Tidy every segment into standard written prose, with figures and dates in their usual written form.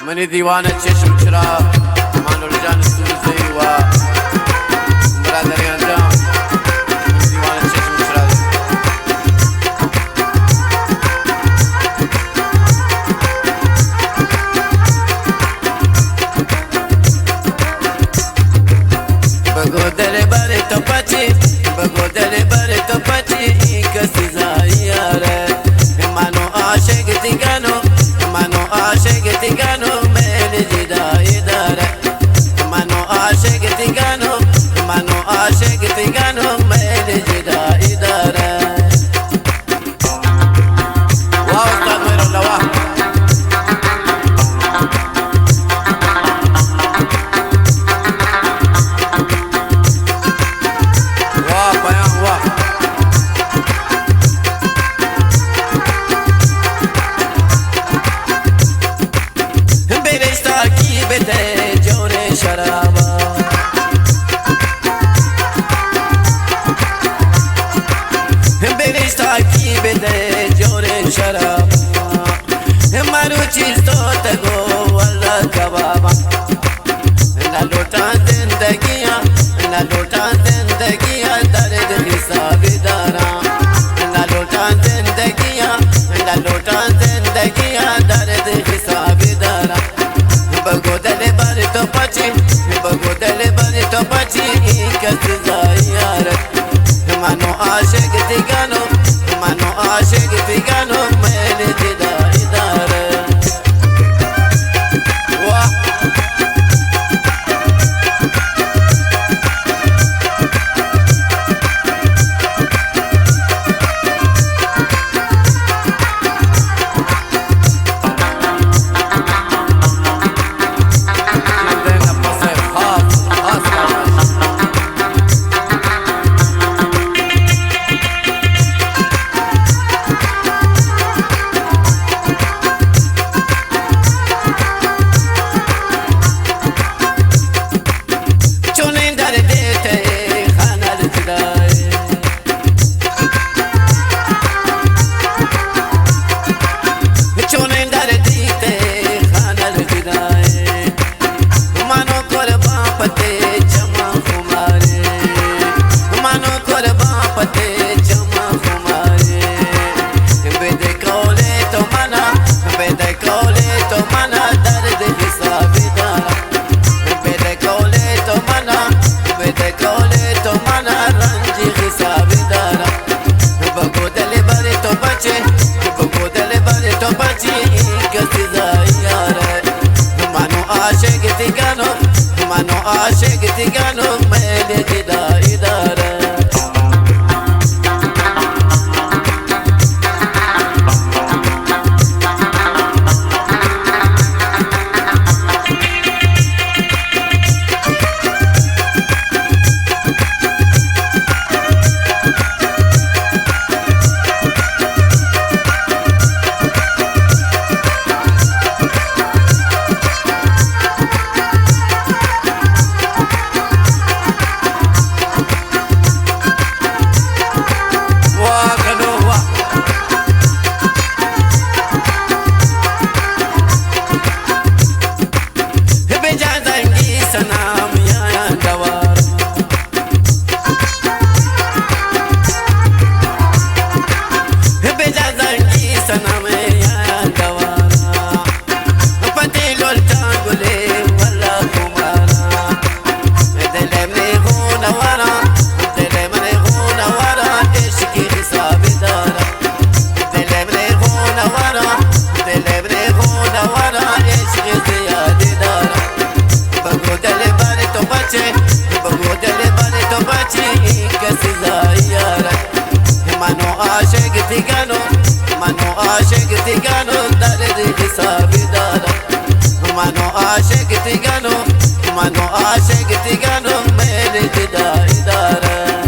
منی دیوان چشم چراغ مانول جان سوزی و برادری انجام من دیوان چشم چراغ بگو دل بر تو پچی بگو دل بر تو پچی کسی زایاره منو عاشق دیگانو منو عاشق دیگانو میل جدایی داره منو عاشق دیگانو منو عاشق دیگانو میل جدایی داره واه استاد میر الله واه واه بیان واه بده جور شرابا برشتا کی بده جور شرابا مرو چیز تو تگو والله کبابا نلوٹا زندگیاں نلوٹا زندگیاں درد حسابی دارا نلوٹا زندگیاں نلوٹا زندگیاں درد حسابی دارا بگو دل بر تو پچی بگو دل بر تو پچی کسی زایارت منو عاشق دیگانو منو عاشق دیگانو میل جدایی داره واه منو عاشق دیگانو میل جدایی داره منو عاشق دیگانو درد حسابی دارا منو عاشق دیگانو منو عاشق دیگانو میل جدایی داره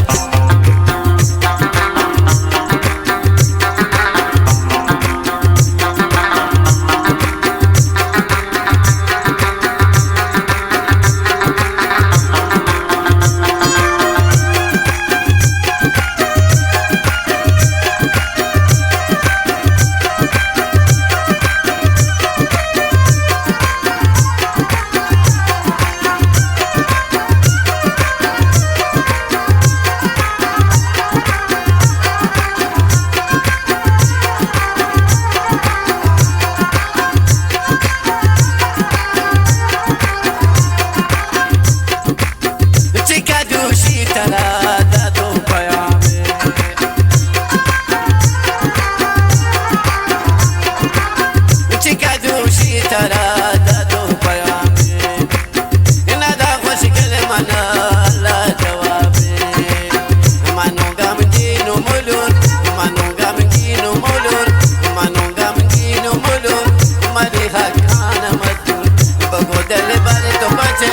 چرا دادو پیامی ندا خوش کلمانا الله جوابی منو غمگین و ملول منو غمگین و ملول منو غمگین و ملول مری حقانه مدول بگو دل بر تو بچه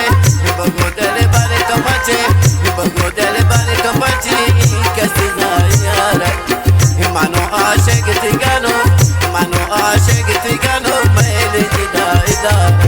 بگو دل بر تو بچه بگو دل بر تو بچه کسی زایاره منو عاشق تیگانو منو عاشق تیگانو میل جدا